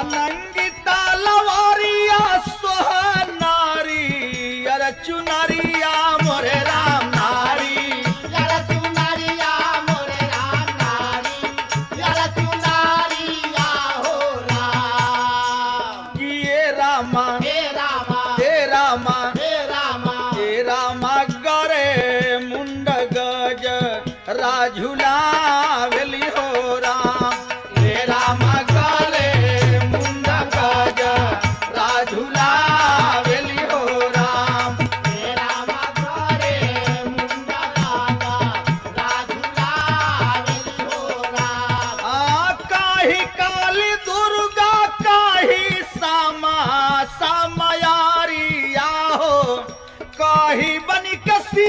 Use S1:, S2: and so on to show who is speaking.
S1: नंगी तलवारिया सोहनारी अर चुनरिया मोरे राम नारी
S2: यार चुनरिया मोरे राम नारी यार चुनरिया हो राम
S1: ये रामा
S2: हे रामा
S1: हे रामा
S2: हे रामा
S1: हे रामा गरे मुंड गज राझुला वेली हो राम हे रामा गरे मुंड गज राझुला वेली हो राम
S2: हे रामा करे मुंडा राजा राजुला वेली हो राम
S1: काही काली दुर्गा काही समायारिया हो काही बनी कसी